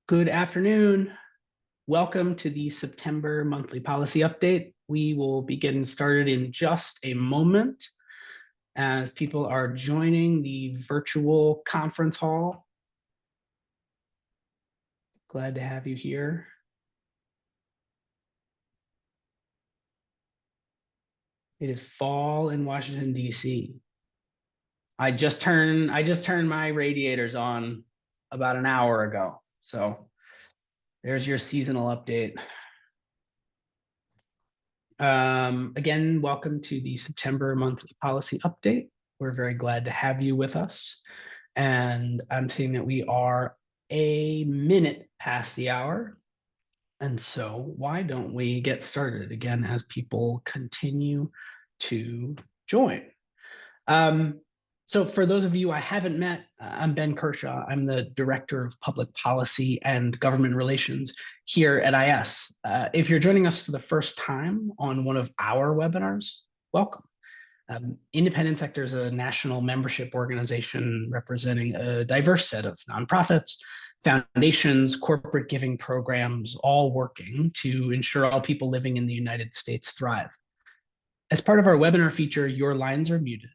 Good afternoon. Welcome to the September monthly policy update. We will be getting started in just a moment as people are joining the virtual conference hall. Glad to have you here. It is fall in Washington, D.C. I just turned my radiators on about an hour ago. So there's your seasonal update. Again, welcome to the September monthly policy update. We're very glad to have you with us. And I'm seeing that we are a minute past the hour. And so why don't we get started again as people continue to join? So for those of you I haven't met, I'm Ben Kershaw. I'm the Director of Public Policy and Government Relations here at IS. If you're joining us for the first time on one of our webinars, welcome. Independent Sector is a national membership organization representing a diverse set of nonprofits, foundations, corporate giving programs, all working to ensure all people living in the United States thrive. As part of our webinar feature, your lines are muted.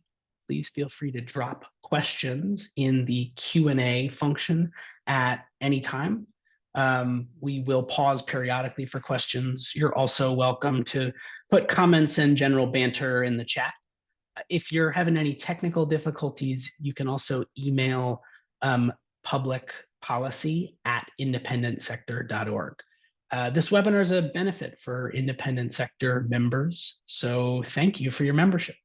Please feel free to drop questions in the Q&A function at any time. We will pause periodically for questions. You're also welcome to put comments and general banter in the chat. If you're having any technical difficulties, you can also email publicpolicy@independentsector.org. This webinar is a benefit for independent sector members, so thank you for your membership.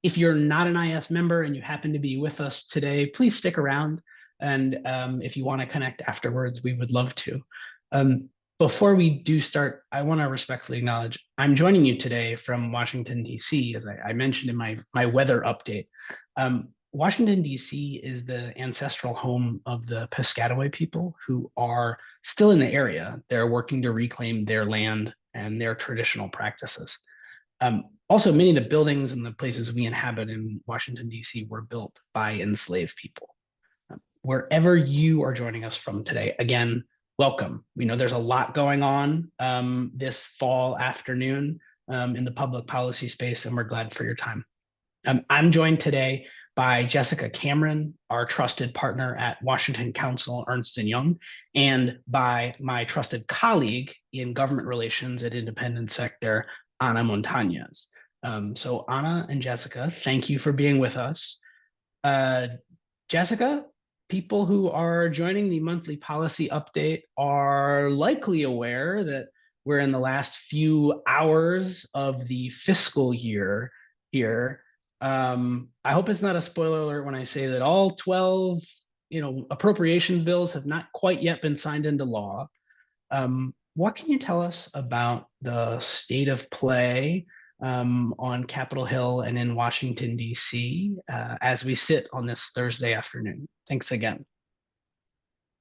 If you're not an IS member and you happen to be with us today, please stick around. And if you want to connect afterwards, we would love to. Before we do start, I want to respectfully acknowledge I'm joining you today from Washington, D.C., as I mentioned in my weather update. Washington, D.C. is the ancestral home of the Piscataway people who are still in the area. They're working to reclaim their land and their traditional practices. Also, many of the buildings and the places we inhabit in Washington, D.C. were built by enslaved people. Wherever you are joining us from today, again, welcome. We know there's a lot going on this fall afternoon in the public policy space, and we're glad for your time. I'm joined today by Jessica Cameron, our trusted partner at Washington Counsel Ernst & Young, and by my trusted colleague in government relations at Independent Sector, Ana Montañez. So Ana and Jessica, thank you for being with us. Jessica, people who are joining the monthly policy update are likely aware that we're in the last few hours of the fiscal year here. I hope it's not a spoiler alert when I say that all 12 appropriations bills have not quite yet been signed into law. What can you tell us about the state of play on Capitol Hill and in Washington, D.C. As we sit on this Thursday afternoon? Thanks again.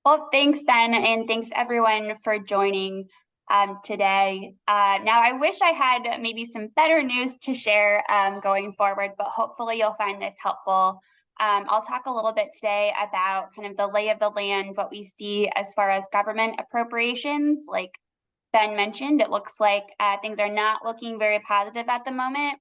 Well, thanks, Ben, and thanks everyone for joining today. Now, I wish I had maybe some better news to share going forward, but hopefully you'll find this helpful. I'll talk a little bit today about kind of the lay of the land, what we see as far as government appropriations. Like Ben mentioned, it looks like things are not looking very positive at the moment.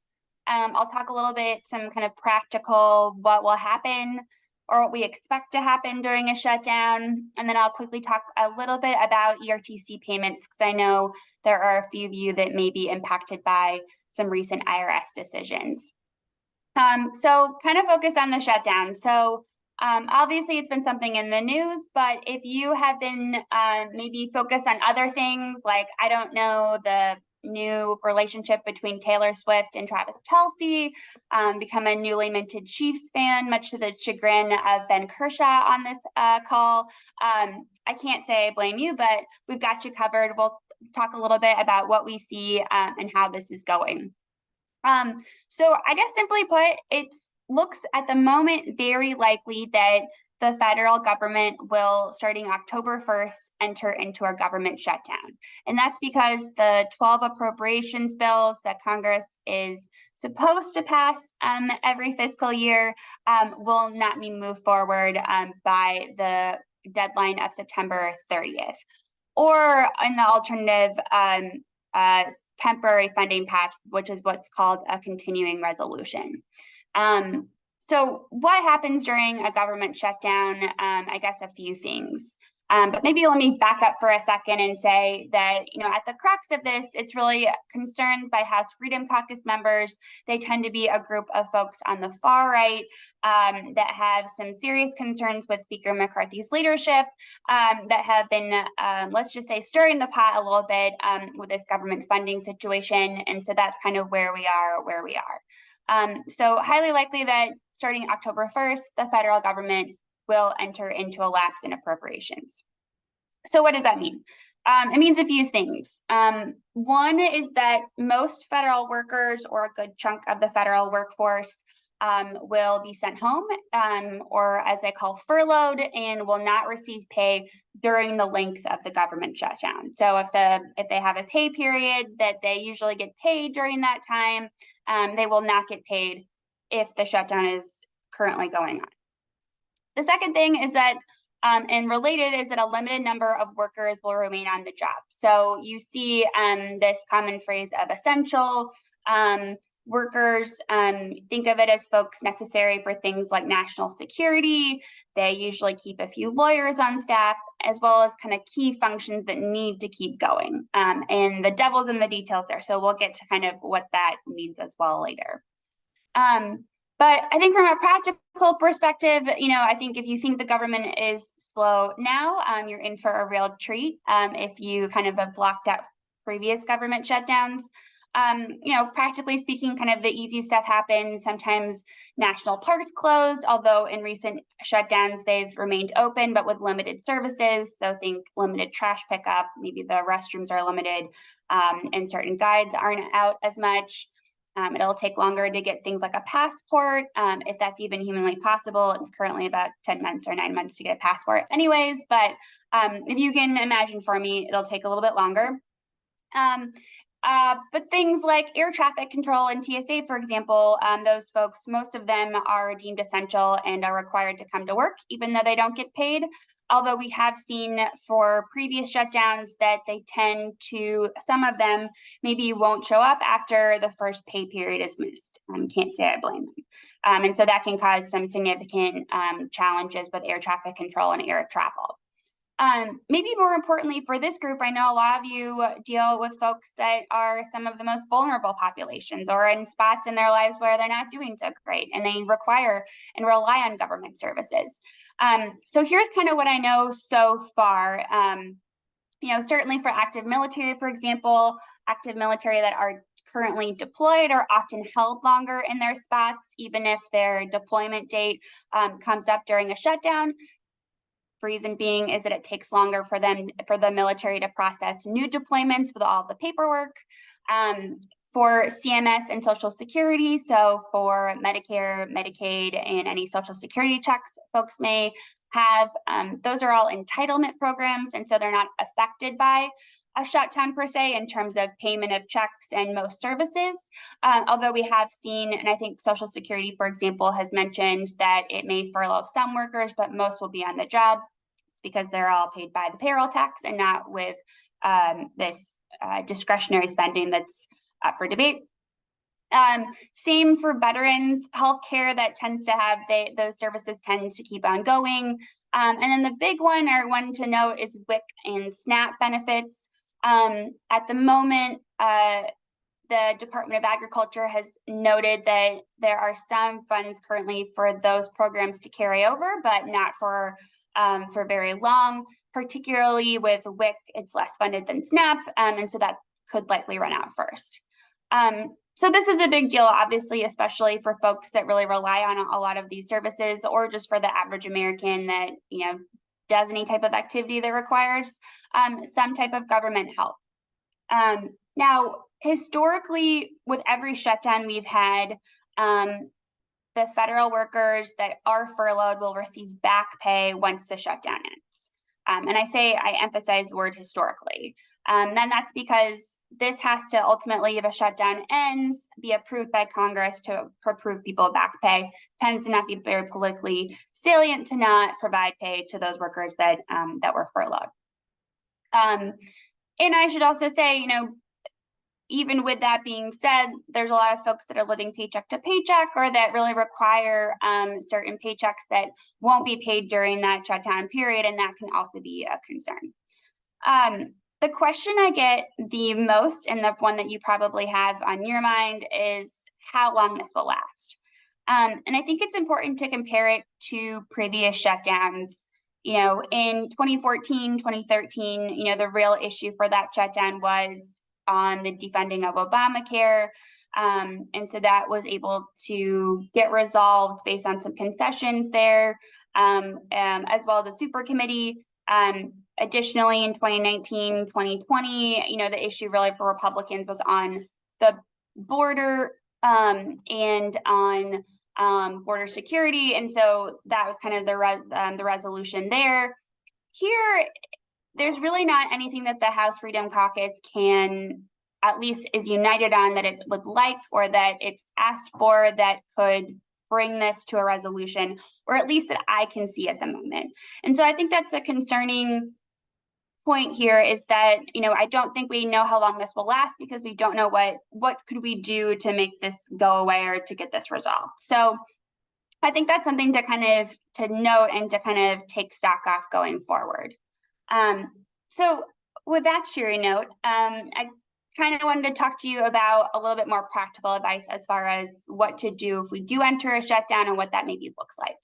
I'll talk a little bit, some kind of practical, what will happen or what we expect to happen during a shutdown. And then I'll quickly talk a little bit about ERTC payments, because I know there are a few of you that may be impacted by some recent IRS decisions. So kind of focus on the shutdown. So obviously it's been something in the news, but if you have been maybe focused on other things, like, I don't know, the new relationship between Taylor Swift and Travis Kelce, become a newly minted Chiefs fan, much to the chagrin of Ben Kershaw on this call. I can't say I blame you, but we've got you covered. We'll talk a little bit about what we see and how this is going. So I guess simply put, it looks at the moment very likely that the federal government will, starting October 1st, enter into a government shutdown. And that's because the 12 appropriations bills that Congress is supposed to pass every fiscal year will not be moved forward by the deadline of September 30th. Or in the alternative, temporary funding patch, which is what's called a continuing resolution. So what happens during a government shutdown? I guess a few things. But maybe let me back up for a second and say that, at the crux of this, it's really concerns by House Freedom Caucus members. They tend to be a group of folks on the far right that have some serious concerns with Speaker McCarthy's leadership, that have been, let's just say, stirring the pot a little bit with this government funding situation. And so that's kind of where we are. So highly likely that starting October 1st, the federal government will enter into a lapse in appropriations. So what does that mean? It means a few things. One is that most federal workers, or a good chunk of the federal workforce, will be sent home, or as they call furloughed, and will not receive pay during the length of the government shutdown. So if they have a pay period that they usually get paid during that time, they will not get paid if the shutdown is currently going on. The second thing is that, and related, is that a limited number of workers will remain on the job. So you see this common phrase of essential workers. Think of it as folks necessary for things like national security. They usually keep a few lawyers on staff, as well as kind of key functions that need to keep going. And the devil's in the details there. So we'll get to kind of what that means as well later. But I think from a practical perspective, I think if you think the government is slow now, you're in for a real treat. If you kind of have blocked out previous government shutdowns, practically speaking, kind of the easy stuff happens. Sometimes national parks closed, although in recent shutdowns, they've remained open, but with limited services. So think limited trash pickup, maybe the restrooms are limited, and certain guides aren't out as much. It'll take longer to get things like a passport, if that's even humanly possible. It's currently about 10 months or 9 months to get a passport anyways, but if you can imagine for me, it'll take a little bit longer. But things like air traffic control and TSA, for example, those folks, most of them are deemed essential and are required to come to work, even though they don't get paid. Although we have seen for previous shutdowns that they tend to, some of them maybe won't show up after the first pay period is missed. Can't say I blame them. And so that can cause some significant challenges with air traffic control and air travel. Maybe more importantly for this group, I know a lot of you deal with folks that are some of the most vulnerable populations, or in spots in their lives where they're not doing so great and they require and rely on government services. So here's kind of what I know so far. Certainly for active military, for example, active military that are currently deployed are often held longer in their spots, even if their deployment date comes up during a shutdown. Reason being is that it takes longer for the military to process new deployments with all the paperwork. For CMS and Social Security, so for Medicare, Medicaid, and any Social Security checks folks may have, those are all entitlement programs, and so they're not affected by a shutdown per se in terms of payment of checks and most services. Although we have seen, and I think Social Security, for example, has mentioned that it may furlough some workers, but most will be on the job. It's because they're all paid by the payroll tax and not with this discretionary spending that's up for debate. Same for veterans healthcare, that tends to have those services tend to keep on going. And then the big one, or one to note, is WIC and SNAP benefits. At the moment, the Department of Agriculture has noted that there are some funds currently for those programs to carry over, but not for very long. Particularly with WIC, it's less funded than SNAP, and so that could likely run out first. So this is a big deal, obviously, especially for folks that really rely on a lot of these services, or just for the average American that does any type of activity that requires some type of government help. Now, historically, with every shutdown we've had, the federal workers that are furloughed will receive back pay once the shutdown ends. And I emphasize the word historically. And that's because this has to ultimately, if a shutdown ends, be approved by Congress to approve people back pay. Tends to not be very politically salient to not provide pay to those workers that that were furloughed. And I should also say, even with that being said, there's a lot of folks that are living paycheck to paycheck or that really require certain paychecks that won't be paid during that shutdown period, and that can also be a concern. The question I get the most, and the one that you probably have on your mind, is how long this will last. And I think it's important to compare it to previous shutdowns. In 2014, 2013, the real issue for that shutdown was on the defunding of Obamacare. And so that was able to get resolved based on some concessions there, as well as a super committee. Additionally, in 2019, 2020, the issue really for Republicans was on the border and on border security. And so that was kind of the resolution there. Here, there's really not anything that the House Freedom Caucus can, at least is united on, that it would like or that it's asked for that could bring this to a resolution, or at least that I can see at the moment. And so I think that's a concerning point here, is that, I don't think we know how long this will last, because we don't know what could we do to make this go away or to get this resolved. So I think that's something to note and to kind of take stock off going forward. So with that cheery note, I kind of wanted to talk to you about a little bit more practical advice as far as what to do if we do enter a shutdown and what that maybe looks like.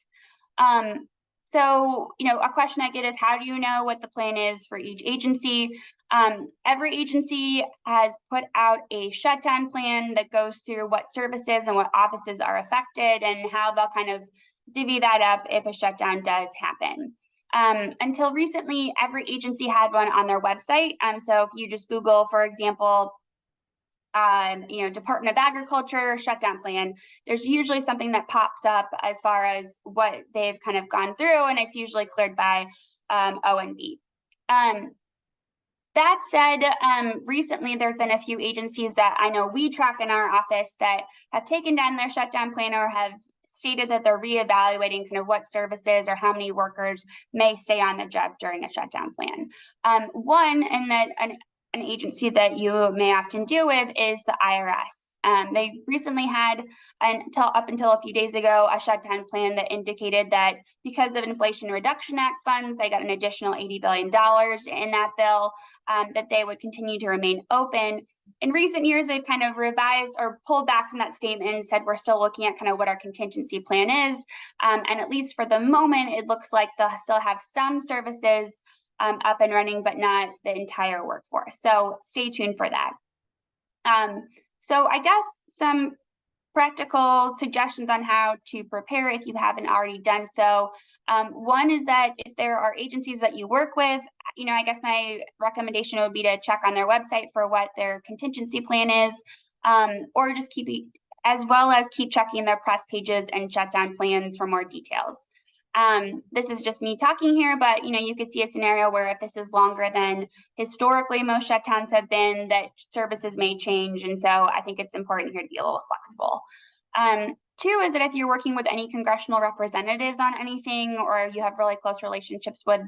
So, a question I get is, how do you know what the plan is for each agency? Every agency has put out a shutdown plan that goes through what services and what offices are affected and how they'll kind of divvy that up if a shutdown does happen. Until recently, every agency had one on their website. So if you just Google, for example, Department of Agriculture shutdown plan, there's usually something that pops up as far as what they've kind of gone through, and it's usually cleared by O&B. That said, recently there have been a few agencies that I know we track in our office that have taken down their shutdown plan or have stated that they're reevaluating kind of what services or how many workers may stay on the job during a shutdown plan. One, and that an agency that you may often deal with, is the IRS. They recently had, up until a few days ago, a shutdown plan that indicated that because of Inflation Reduction Act funds, they got an additional $80 billion in that bill, that they would continue to remain open. In recent years, they've kind of revised or pulled back from that statement and said, we're still looking at kind of what our contingency plan is. And at least for the moment, it looks like they'll still have some services up and running, but not the entire workforce. So stay tuned for that. So I guess some practical suggestions on how to prepare if you haven't already done so. One is that if there are agencies that you work with, I guess my recommendation would be to check on their website for what their contingency plan is, or just keep checking their press pages and shutdown plans for more details. This is just me talking here, but you could see a scenario where if this is longer than historically most shutdowns have been, that services may change. And so I think it's important here to be a little flexible. Two is that if you're working with any congressional representatives on anything, or you have really close relationships with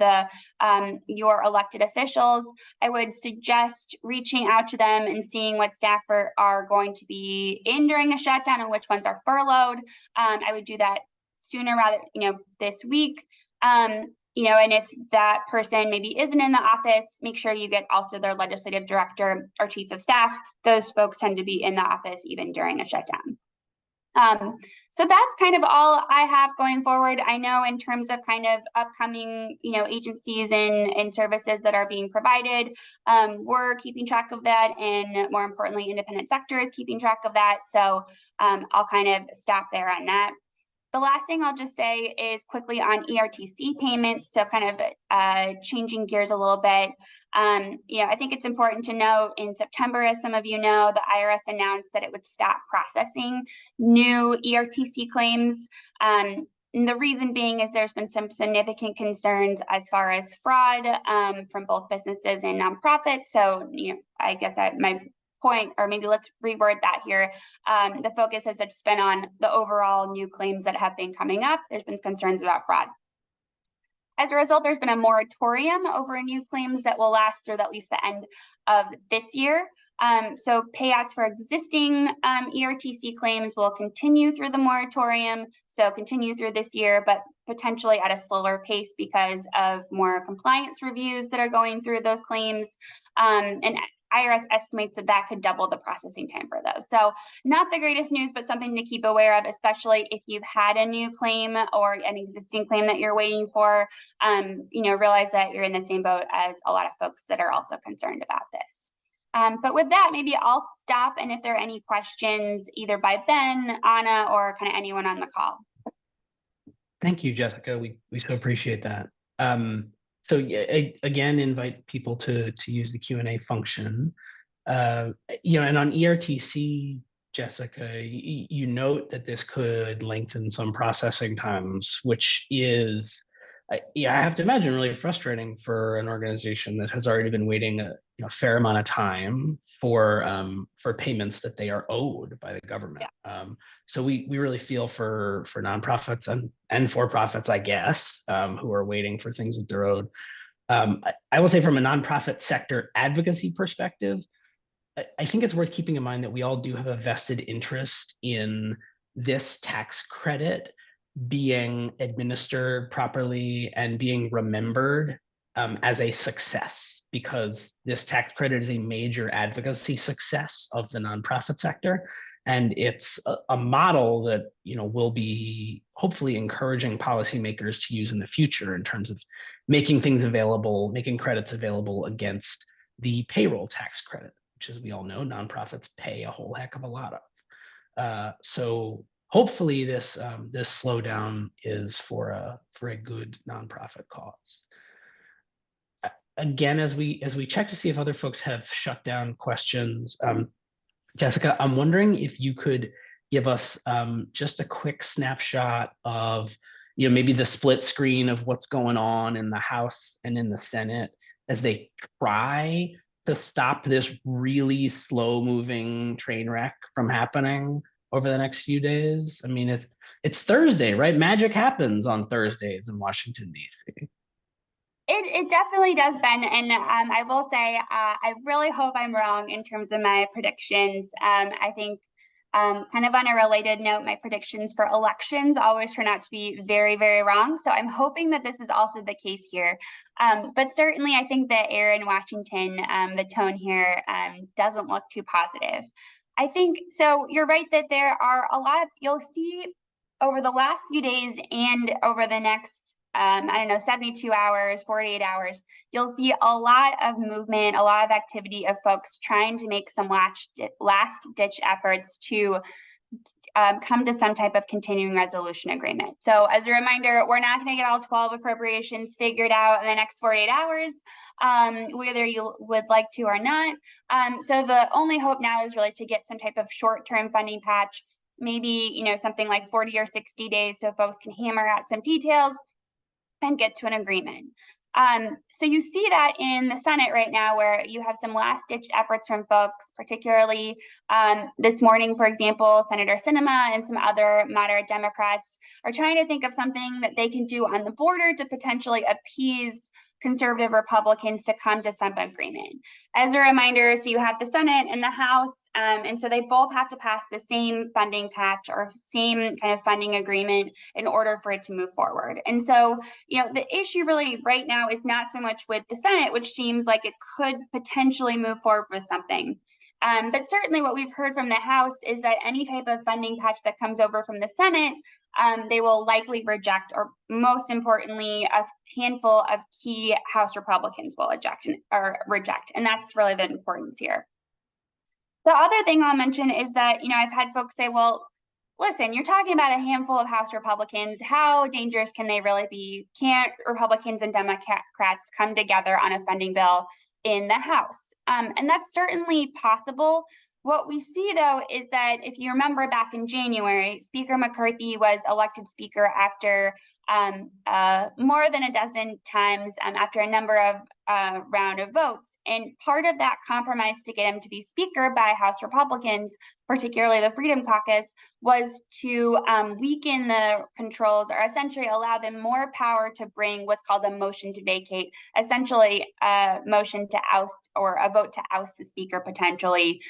your elected officials, I would suggest reaching out to them and seeing what staff are going to be in during a shutdown and which ones are furloughed. I would do that sooner rather, this week. And if that person maybe isn't in the office, make sure you get also their legislative director or chief of staff. Those folks tend to be in the office even during a shutdown. So that's kind of all I have going forward. I know in terms of kind of upcoming, agencies and services that are being provided, we're keeping track of that, and more importantly, independent sector is keeping track of that. So I'll kind of stop there on that. The last thing I'll just say is quickly on ERTC payments. So kind of changing gears a little bit. I think it's important to note in September, as some of you know, the IRS announced that it would stop processing new ERTC claims. And the reason being is there's been some significant concerns as far as fraud from both businesses and nonprofits. So, I guess my point, or maybe let's reword that here. The focus has just been on the overall new claims that have been coming up. There's been concerns about fraud. As a result, there's been a moratorium over new claims that will last through at least the end of this year. So payouts for existing ERTC claims will continue through the moratorium, so continue through this year, but potentially at a slower pace because of more compliance reviews that are going through those claims. And IRS estimates that could double the processing time for those. So not the greatest news, but something to keep aware of, especially if you've had a new claim or an existing claim that you're waiting for. Realize that you're in the same boat as a lot of folks that are also concerned about this. But with that, maybe I'll stop, and if there are any questions, either by Ben, Anna, or kind of anyone on the call. Thank you, Jessica. We so appreciate that. So again, invite people to use the Q&A function. And on ERTC, Jessica, you note that this could lengthen some processing times, which is, I have to imagine, really frustrating for an organization that has already been waiting a fair amount of time for payments that they are owed by the government. Yeah. So we really feel for nonprofits and for-profits, I guess, who are waiting for things that they're owed. I will say, from a nonprofit sector advocacy perspective, I think it's worth keeping in mind that we all do have a vested interest in this tax credit being administered properly and being remembered as a success, because this tax credit is a major advocacy success of the nonprofit sector. And it's a model that will be hopefully encouraging policymakers to use in the future in terms of making things available, making credits available against the payroll tax credit, which, as we all know, nonprofits pay a whole heck of a lot of. So hopefully this slowdown is for a good nonprofit cause. Again, as we check to see if other folks have shutdown questions, Jessica, I'm wondering if you could give us just a quick snapshot of maybe the split screen of what's going on in the House and in the Senate as they try to stop this really slow-moving train wreck from happening over the next few days. I mean, it's Thursday, right? Magic happens on Thursdays in Washington, D.C. It definitely does, Ben. And I will say, I really hope I'm wrong in terms of my predictions. I think kind of on a related note, my predictions for elections always turn out to be very, very wrong. So I'm hoping that this is also the case here. But certainly I think the air in Washington, the tone here doesn't look too positive. I think, so you're right that there are a lot of, you'll see over the last few days and over the next 72 hours, 48 hours, you'll see a lot of movement, a lot of activity of folks trying to make some last ditch efforts to come to some type of continuing resolution agreement. So as a reminder, we're not going to get all 12 appropriations figured out in the next 48 hours, whether you would like to or not. So the only hope now is really to get some type of short-term funding patch, maybe, something like 40 or 60 days, so folks can hammer out some details and get to an agreement. So you see that in the Senate right now, where you have some last-ditch efforts from folks, particularly this morning, for example, Senator Sinema and some other moderate Democrats are trying to think of something that they can do on the border to potentially appease conservative Republicans to come to some agreement. As a reminder, so you have the Senate and the House, and so they both have to pass the same funding patch or same kind of funding agreement in order for it to move forward. And so, the issue really right now is not so much with the Senate, which seems like it could potentially move forward with something. But certainly what we've heard from the House is that any type of funding patch that comes over from the Senate, they will likely reject, or most importantly, a handful of key House Republicans will reject. And that's really the importance here. The other thing I'll mention is that, I've had folks say, well, listen, you're talking about a handful of House Republicans. How dangerous can they really be? Can't Republicans and Democrats come together on a funding bill in the House? And that's certainly possible. What we see, though, is that if you remember back in January, Speaker McCarthy was elected Speaker after more than a dozen times after a number of round of votes. And part of that compromise to get him to be Speaker by House Republicans, particularly the Freedom Caucus, was to weaken the controls, or essentially allow them more power to bring what's called a motion to vacate, essentially a motion to oust, or a vote to oust the Speaker potentially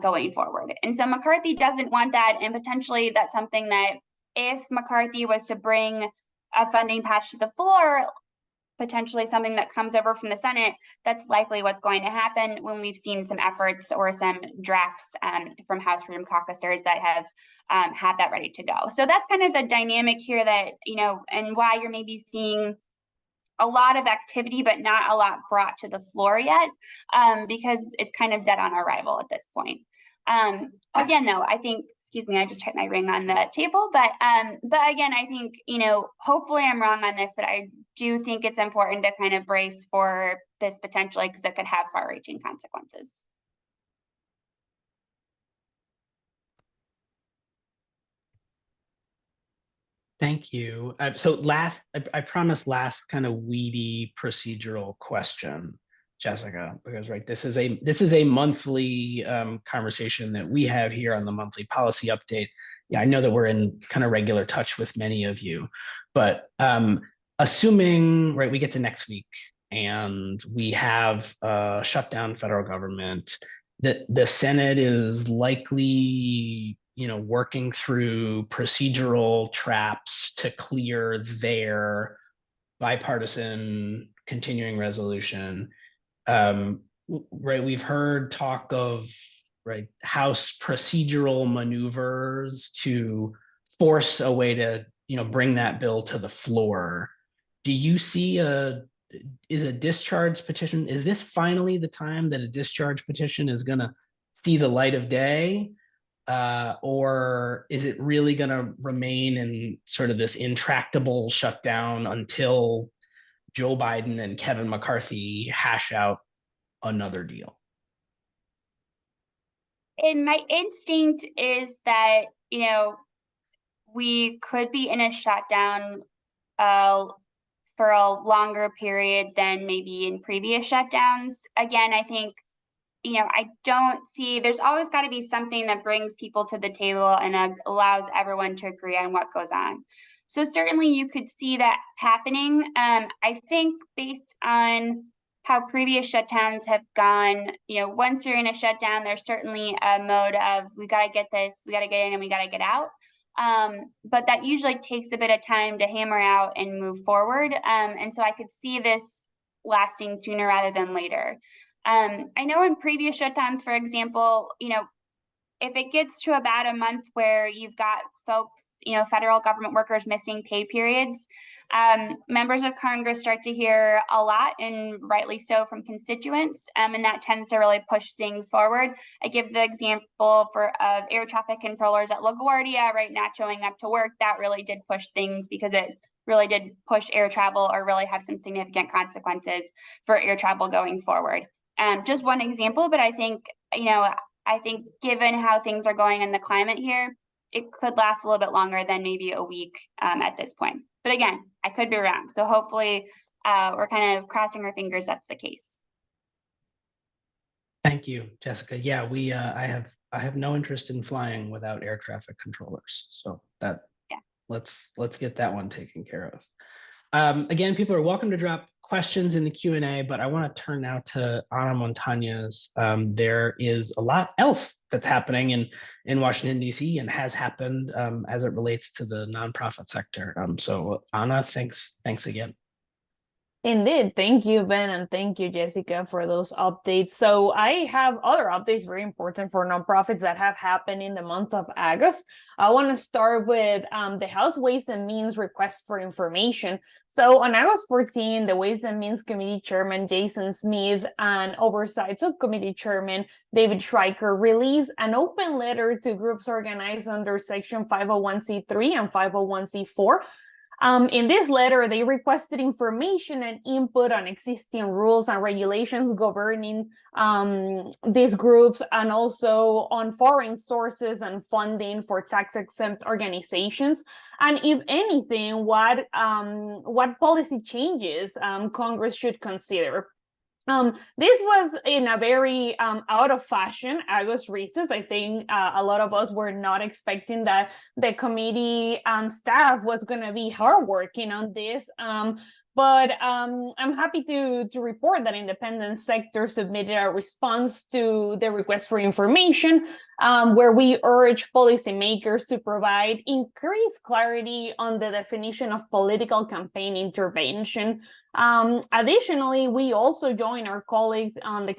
going forward. And so McCarthy doesn't want that, and potentially that's something that if McCarthy was to bring a funding patch to the floor, potentially something that comes over from the Senate, that's likely what's going to happen when we've seen some efforts or some drafts from House Freedom Caucusers that have had that ready to go. So that's kind of the dynamic here that, and why you're maybe seeing a lot of activity, but not a lot brought to the floor yet, because it's kind of dead on arrival at this point. Again, though, I think, excuse me, I just hit my ring on the table, but again, I think, hopefully I'm wrong on this, but I do think it's important to kind of brace for this potentially, because it could have far-reaching consequences. Thank you. So I promised last kind of weedy procedural question, Jessica, because this is a monthly conversation that we have here on the monthly policy update. Yeah, I know that we're in kind of regular touch with many of you, but assuming we get to next week and we have a shutdown federal government, that the Senate is likely working through procedural traps to clear their bipartisan continuing resolution. We've heard talk of House procedural maneuvers to force a way to bring that bill to the floor. Do you see is a discharge petition? Is this finally the time that a discharge petition is going to see the light of day? Or is it really going to remain in sort of this intractable shutdown until Joe Biden and Kevin McCarthy hash out another deal? And my instinct is that, we could be in a shutdown for a longer period than maybe in previous shutdowns. Again, I think I don't see, there's always got to be something that brings people to the table and allows everyone to agree on what goes on. So certainly you could see that happening. I think based on how previous shutdowns have gone, once you're in a shutdown, there's certainly a mode of, we got to get this, we got to get in and we got to get out. But that usually takes a bit of time to hammer out and move forward. And so I could see this lasting sooner rather than later. I know in previous shutdowns, for example, if it gets to about a month where you've got folks, federal government workers missing pay periods, members of Congress start to hear a lot, and rightly so, from constituents, and that tends to really push things forward. I give the example of air traffic controllers at LaGuardia, not showing up to work. That really did push things, because it really did push air travel, or really have some significant consequences for air travel going forward. Just one example, but I think, given how things are going in the climate here, it could last a little bit longer than maybe a week at this point. But again, I could be wrong. So hopefully we're kind of crossing our fingers that's the case. Thank you, Jessica. Yeah, I have no interest in flying without air traffic controllers. So let's get that one taken care of. Again, people are welcome to drop questions in the Q&A, but I want to turn now to Ana Montañez. There is a lot else that's happening in Washington, D.C. and has happened as it relates to the nonprofit sector. So Ana, thanks again. Indeed. Thank you, Ben, and thank you, Jessica, for those updates. So I have other updates very important for nonprofits that have happened in the month of August. I want to start with the House Ways and Means request for information. So on August 14, the Ways and Means Committee Chairman Jason Smith and Oversight Subcommittee Chairman David Schreiker released an open letter to groups organized under Section 501c3 and 501c4 In this letter, they requested information and input on existing rules and regulations governing these groups, and also on foreign sources and funding for tax-exempt organizations. And if anything, what policy changes Congress should consider. This was in a very out of fashion August recess. I think a lot of us were not expecting that the committee staff was going to be hard working on this. But I'm happy to report that independent sector submitted a response to the request for information, where we urge policymakers to provide increased clarity on the definition of political campaign intervention. Additionally, we also join our colleagues on the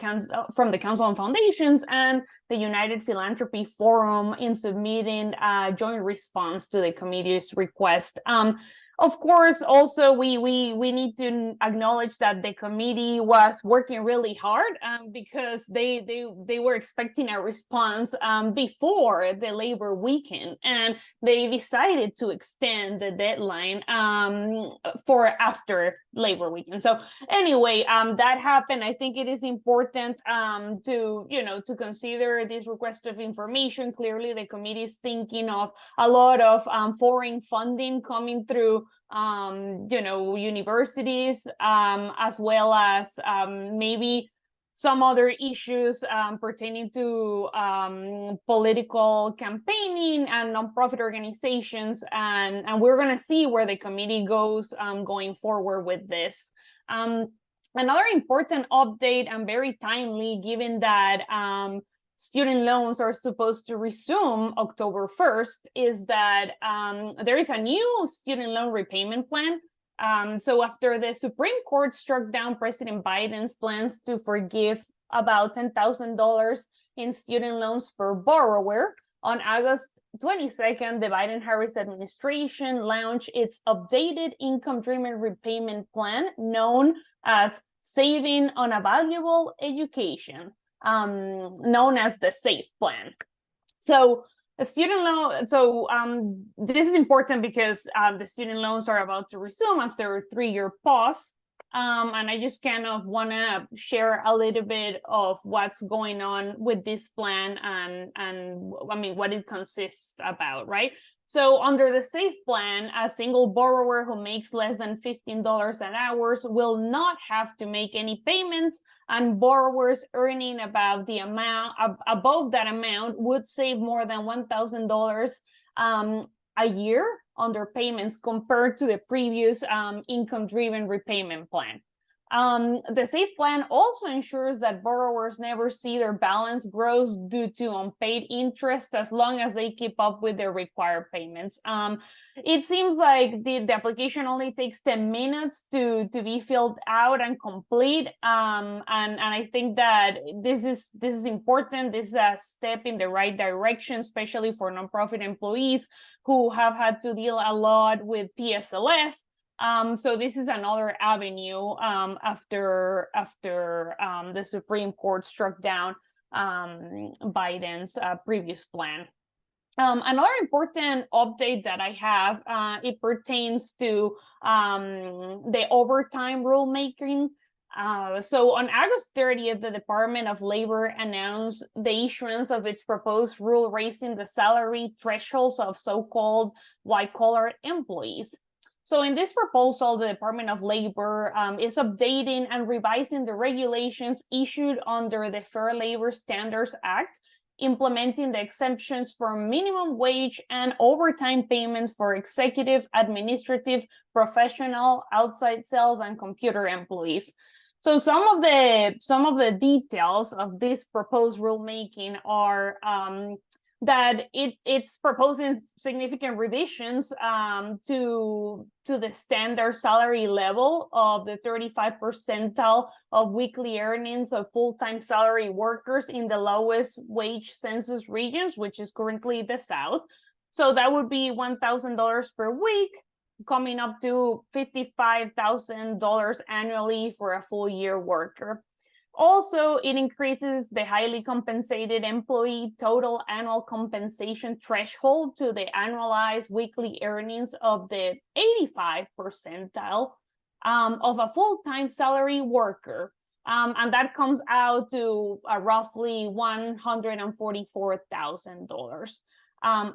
from the Council on Foundations and the United Philanthropy Forum in submitting a joint response to the committee's request. Of course, also we need to acknowledge that the committee was working really hard because they were expecting a response before the labor weekend, and they decided to extend the deadline for after labor weekend. So anyway, that happened. I think it is important to consider this request of information. Clearly, the committee is thinking of a lot of foreign funding coming through universities, as well as maybe some other issues pertaining to political campaigning and nonprofit organizations, and we're going to see where the committee goes going forward with this. Another important update, and very timely, given that student loans are supposed to resume October 1st, is that there is a new student loan repayment plan. So after the Supreme Court struck down President Biden's plans to forgive about $10,000 in student loans per borrower, on August 22nd, the Biden-Harris administration launched its updated income-driven repayment plan, known as Saving on a Valuable Education, known as the SAFE plan. So a student loan, this is important because the student loans are about to resume after a 3-year pause. And I just kind of want to share a little bit of what's going on with this plan and I mean, what it consists about, right? So under the SAFE plan, a single borrower who makes less than $15 an hour will not have to make any payments, and borrowers earning above that amount would save more than $1,000 a year under payments compared to the previous income-driven repayment plan. The SAFE plan also ensures that borrowers never see their balance grow due to unpaid interest as long as they keep up with their required payments. It seems like the application only takes 10 minutes to be filled out and complete. And I think that this is important. This is a step in the right direction, especially for nonprofit employees who have had to deal a lot with PSLF. So this is another avenue after the Supreme Court struck down Biden's previous plan. Another important update that I have, it pertains to the overtime rulemaking. So on August 30th, the Department of Labor announced the issuance of its proposed rule raising the salary thresholds of so-called white-collar employees. So in this proposal, the Department of Labor is updating and revising the regulations issued under the Fair Labor Standards Act, implementing the exemptions for minimum wage and overtime payments for executive, administrative, professional, outside sales, and computer employees. So some of the details of this proposed rulemaking are that it's proposing significant revisions to the standard salary level of the 35th percentile of weekly earnings of full-time salary workers in the lowest wage census regions, which is currently the South. So that would be $1,000 per week, coming up to $55,000 annually for a full year worker. Also, it increases the highly compensated employee total annual compensation threshold to the annualized weekly earnings of the 85th percentile of a full-time salary worker. And that comes out to roughly $144,000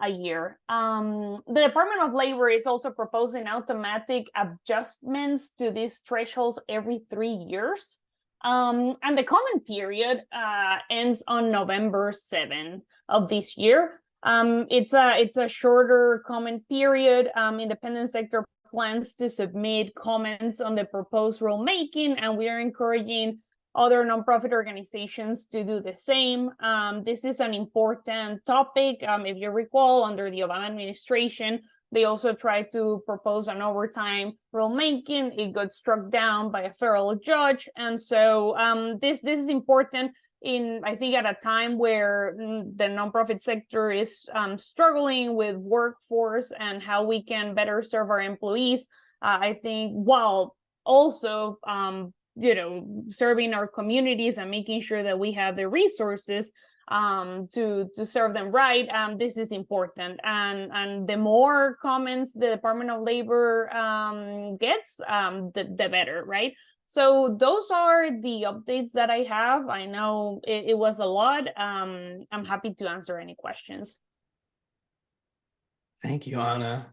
a year. The Department of Labor is also proposing automatic adjustments to these thresholds every 3 years. And the comment period ends on November 7 of this year. It's a shorter comment period. Independent sector plans to submit comments on the proposed rulemaking, and we are encouraging other nonprofit organizations to do the same. This is an important topic. If you recall, under the Obama administration, they also tried to propose an overtime rulemaking. It got struck down by a federal judge. And so this is important I think at a time where the nonprofit sector is struggling with workforce and how we can better serve our employees. I think while also serving our communities and making sure that we have the resources to serve them right, this is important. And the more comments the Department of Labor gets, the better, right? So those are the updates that I have. I know it was a lot. I'm happy to answer any questions. Thank you, Anna.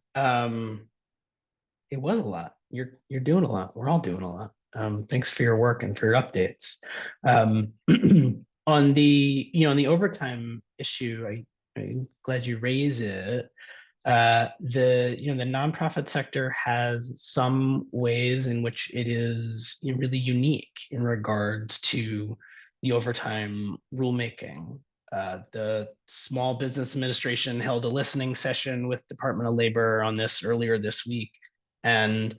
It was a lot. You're doing a lot. We're all doing a lot. Thanks for your work and for your updates. On the overtime issue, I'm glad you raised it. The nonprofit sector has some ways in which it is really unique in regards to the overtime rulemaking. The Small Business Administration held a listening session with Department of Labor on this earlier this week, and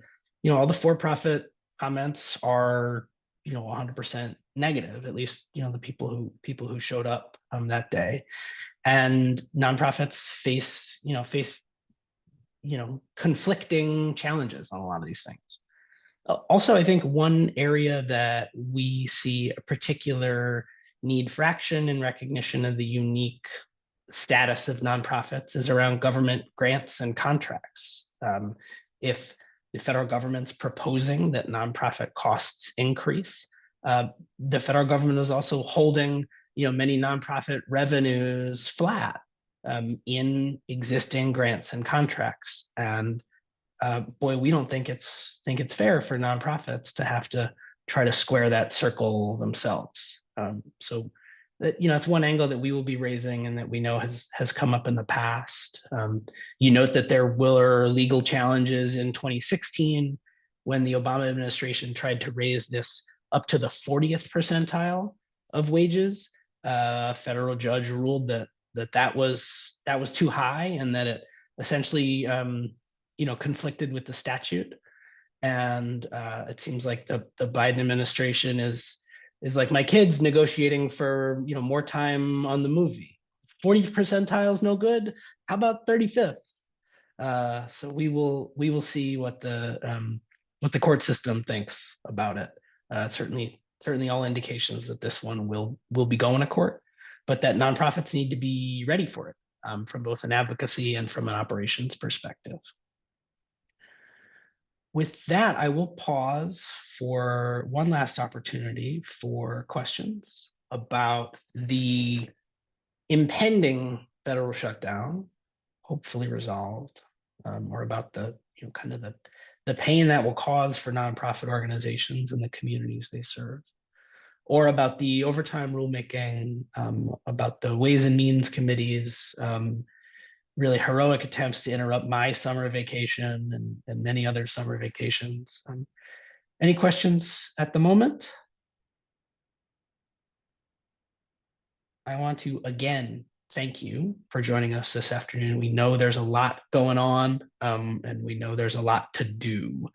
all the for-profit comments are 100% negative. At least the people who showed up that day. And nonprofits face conflicting challenges on a lot of these things. Also, I think one area that we see a particular need for action and recognition of the unique status of nonprofits is around government grants and contracts. If the federal government's proposing that nonprofit costs increase, the federal government is also holding many nonprofit revenues flat in existing grants and contracts. And boy, we don't think it's fair for nonprofits to have to try to square that circle themselves. So that it's one angle that we will be raising and that we know has come up in the past. You note that there were legal challenges in 2016 when the Obama administration tried to raise this up to the 40th percentile of wages. A federal judge ruled that was too high and that it essentially conflicted with the statute. And it seems like the Biden administration is like my kids negotiating for more time on the movie. 40th percentile is no good. How about 35th? So we will see what the court system thinks about it. Certainly all indications that this one will be going to court, but that nonprofits need to be ready for it from both an advocacy and from an operations perspective. With that, I will pause for one last opportunity for questions about the impending federal shutdown, hopefully resolved, or about the kind of the pain that will cause for nonprofit organizations and the communities they serve, or about the overtime rulemaking, about the Ways and Means Committee's really heroic attempts to interrupt my summer vacation and many other summer vacations. Any questions at the moment? I want to again thank you for joining us this afternoon. We know there's a lot going on, and we know there's a lot to do.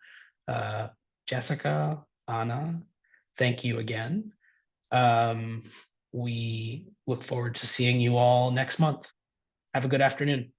Jessica, Anna, thank you again. We look forward to seeing you all next month. Have a good afternoon.